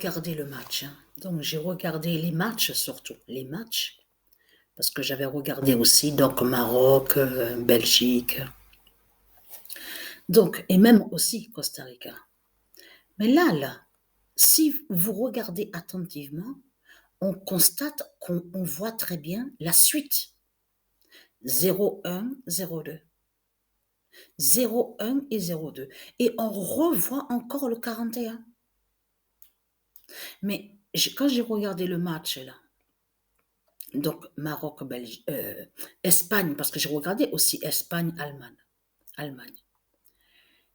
Regardé le match, hein. Donc j'ai regardé les matchs surtout, les matchs, parce que j'avais regardé aussi donc Maroc, Belgique, donc et même aussi Costa Rica. Mais là, si vous regardez attentivement, on constate qu'on voit très bien la suite. 0-1, 0-2. 0-1 et 0-2. Et on revoit encore le 41. Mais quand j'ai regardé le match là, donc Maroc, Belgique, Espagne, parce que j'ai regardé aussi Espagne, Allemagne. Allemagne.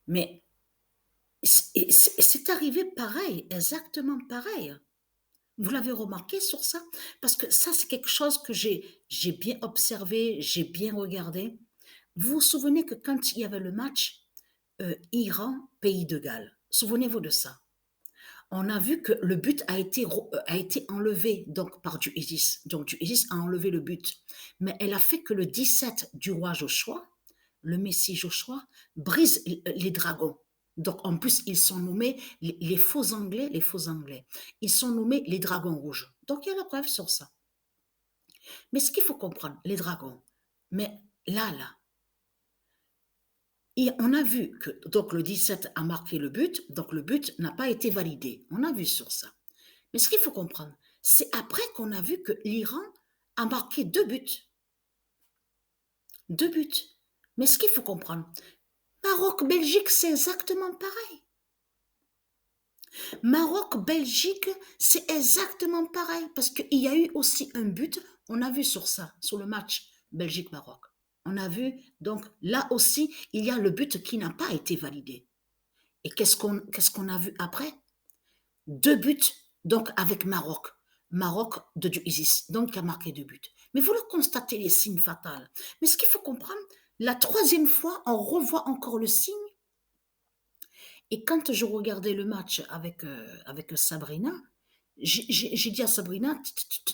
Mais c'est arrivé pareil, exactement pareil. Vous l'avez remarqué sur ça? Parce que ça, c'est quelque chose que j'ai bien observé, j'ai bien regardé. Vous vous souvenez que quand il y avait le match Iran, Pays de Galles, souvenez-vous de ça? On a vu que le but a été enlevé donc par du Isis. Donc du Isis a enlevé le but. Mais elle a fait que le 17 du roi Joshua, le Messie Joshua, brise les dragons. Donc en plus, ils sont nommés les faux Anglais, Ils sont nommés les dragons rouges. Donc il y a la preuve sur ça. Mais ce qu'il faut comprendre, les dragons, mais là, et on a vu que donc le 17 a marqué le but, donc le but n'a pas été validé. On a vu sur ça. Mais ce qu'il faut comprendre, c'est après qu'on a vu que l'Iran a marqué 2 buts. 2 buts. Mais ce qu'il faut comprendre, Maroc-Belgique, c'est exactement pareil. Maroc-Belgique, c'est exactement pareil. Parce qu'il y a eu aussi un but, on a vu sur ça, sur le match Belgique-Maroc. On a vu, donc là aussi, il y a le but qui n'a pas été validé. Et qu'est-ce qu'on a vu après? 2 buts, donc avec Maroc. Maroc de du Isis, donc qui a marqué 2 buts. Mais vous le constatez, les signes fatals. Mais ce qu'il faut comprendre, la troisième fois, on revoit encore le signe. Et quand je regardais le match avec Sabrina, j'ai dit à Sabrina,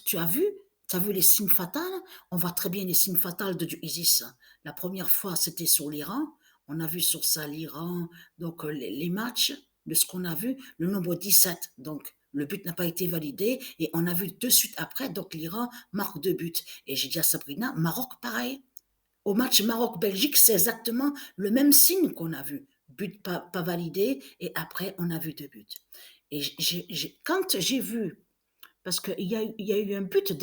tu as vu? Tu as vu les signes fatals? On voit très bien les signes fatals de du Isis. La première fois, c'était sur l'Iran. On a vu sur ça l'Iran, donc les matchs de ce qu'on a vu, le nombre 17. Donc, le but n'a pas été validé. Et on a vu de suite après, donc l'Iran marque 2 buts. Et j'ai dit à Sabrina, Maroc, pareil. Au match Maroc-Belgique, c'est exactement le même signe qu'on a vu. But pas validé, et après, on a vu 2 buts. Et quand j'ai vu, parce qu'il y a eu un but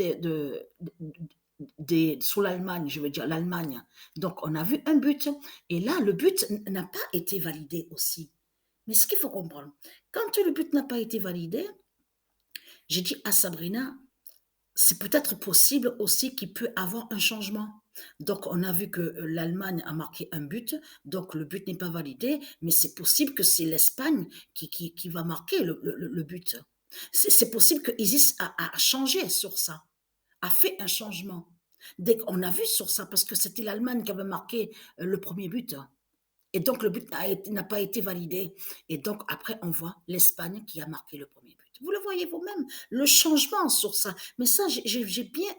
sur l'Allemagne, je veux dire l'Allemagne, donc on a vu un but, et là, le but n'a pas été validé aussi. Mais ce qu'il faut comprendre, quand le but n'a pas été validé, j'ai dit à Sabrina, c'est peut-être possible aussi qu'il peut avoir un changement. Donc, on a vu que l'Allemagne a marqué un but, donc le but n'est pas validé, mais c'est possible que c'est l'Espagne qui va marquer le but. C'est possible que Isis a changé sur ça, a fait un changement. Dès qu'on a vu sur ça, parce que c'était l'Allemagne qui avait marqué le premier but. Et donc, le but n'a pas été validé. Et donc, après, on voit l'Espagne qui a marqué le premier but. Vous le voyez vous-même, le changement sur ça. Mais ça, j'ai bien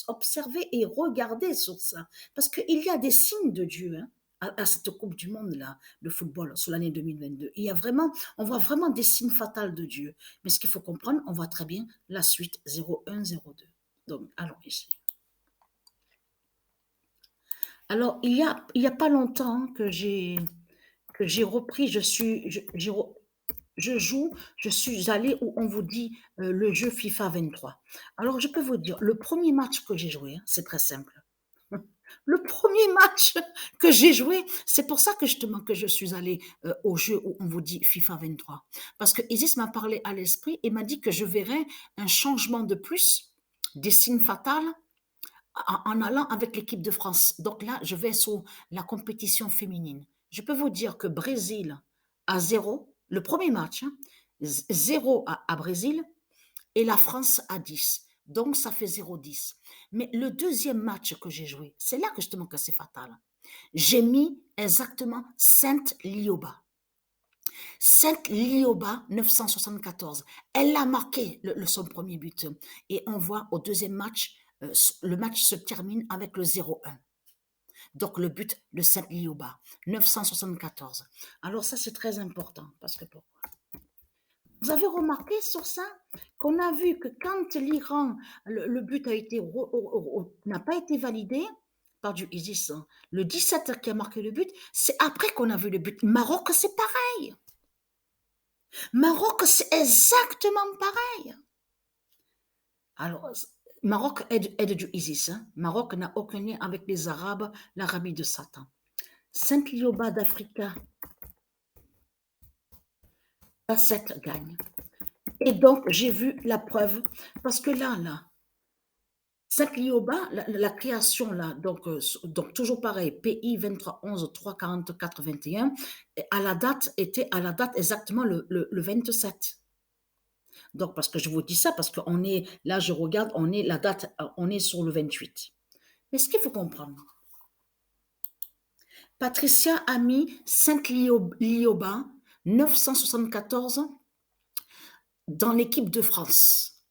observé et regardé sur ça. Parce qu'il y a des signes de Dieu, hein, à cette Coupe du Monde-là, de football, sur l'année 2022. Il y a vraiment, on voit vraiment des signes fatals de Dieu. Mais ce qu'il faut comprendre, on voit très bien la suite 0-1, 0-2. Donc, allons ici. Alors, il y a pas longtemps que j'ai repris, je joue, je suis allée où on vous dit le jeu FIFA 23. Alors, je peux vous dire, le premier match que j'ai joué, hein, c'est très simple. Le premier match que j'ai joué, c'est pour ça que justement que je suis allée au jeu où on vous dit FIFA 23. Parce que Isis m'a parlé à l'esprit et m'a dit que je verrais un changement de plus, des signes fatals en allant avec l'équipe de France. Donc là, je vais sur la compétition féminine. Je peux vous dire que Brésil à 0, le premier match, hein, 0 à Brésil, et la France à 10. Donc ça fait 0-10. Mais le deuxième match que j'ai joué, c'est là que justement que c'est fatal. J'ai mis exactement Sainte-Lioba. Sainte-Lioba 974. Elle a marqué son premier but. Et on voit au deuxième match, le match se termine avec le 0-1. Donc le but de Sainte-Lioba 974. Alors ça c'est très important parce que pourquoi? Vous avez remarqué sur ça qu'on a vu que quand l'Iran, le but a été n'a pas été validé par du ISIS, hein, le 17 qui a marqué le but, c'est après qu'on a vu le but. Maroc, c'est pareil. Maroc, c'est exactement pareil. Alors, Maroc aide du ISIS. Hein. Maroc n'a aucun lien avec les Arabes, l'Arabie de Satan. Sainte Lioba d'Africa, la 7 gagne. Et donc, j'ai vu la preuve, parce que là, Sainte Lioba, la création, là, donc toujours pareil, PI 23 11 3 44 21, à la date exactement le 27. Donc, parce que je vous dis ça, parce qu'on est, là, je regarde, on est sur le 28. Mais ce qu'il faut comprendre, Patricia a mis Sainte-Lioba, 974, dans l'équipe de France.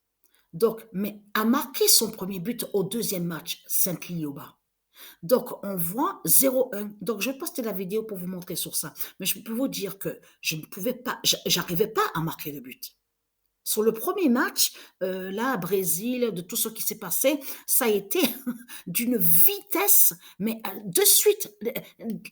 Donc, mais a marqué son premier but au deuxième match, Sainte-Lioba. Donc, on voit 0-1. Donc, je vais poster la vidéo pour vous montrer sur ça. Mais je peux vous dire que je ne pouvais pas, j'arrivais pas à marquer le but. Sur le premier match, là, Brésil, de tout ce qui s'est passé, ça a été d'une vitesse, mais de suite,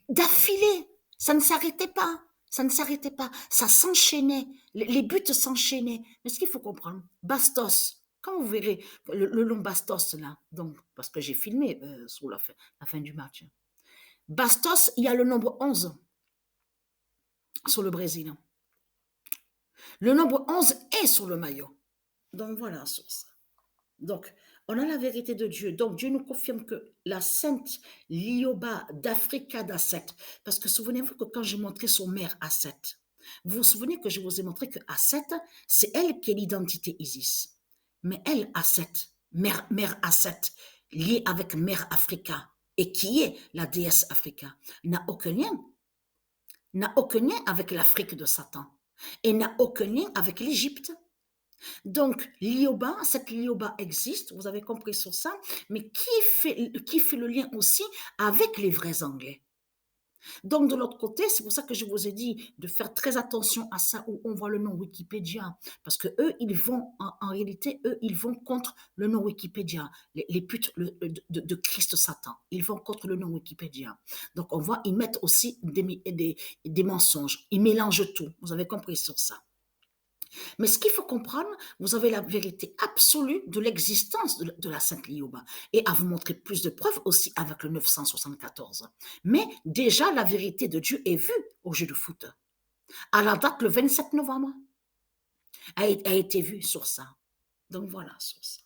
d'affilée. Ça ne s'arrêtait pas. Ça ne s'arrêtait pas. Ça s'enchaînait. Les buts s'enchaînaient. Mais ce qu'il faut comprendre, Bastos, quand vous verrez le long Bastos, là, donc, parce que j'ai filmé sur la fin du match. Bastos, il y a le nombre 11 sur le Brésil. Le nombre 11 est sur le maillot. Donc voilà, sur ça. Donc, on a la vérité de Dieu. Donc, Dieu nous confirme que la sainte Lioba d'Africa d'Asset, parce que souvenez-vous que quand j'ai montré son mère Asset, vous vous souvenez que je vous ai montré que Asset, c'est elle qui est l'identité Isis. Mais elle, Asset, mère Asset, liée avec mère Africa, et qui est la déesse Africa, n'a aucun lien avec l'Afrique de Satan, et n'a aucun lien avec l'Égypte. Donc, l'Ioba, cette l'Ioba existe, vous avez compris sur ça, mais qui fait le lien aussi avec les vrais Anglais? Donc, de l'autre côté, c'est pour ça que je vous ai dit de faire très attention à ça où on voit le nom Wikipédia, parce que eux, ils vont, en réalité, eux, ils vont contre le nom Wikipédia, les putes de Christ Satan, ils vont contre le nom Wikipédia. Donc, on voit, ils mettent aussi des mensonges, ils mélangent tout, vous avez compris sur ça. Mais ce qu'il faut comprendre, vous avez la vérité absolue de l'existence de la Sainte Lioba. Et à vous montrer plus de preuves aussi avec le 974. Mais déjà, la vérité de Dieu est vue au jeu de foot. À la date, le 27 novembre, a été vue sur ça. Donc voilà, sur ça.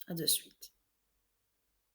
À de suite.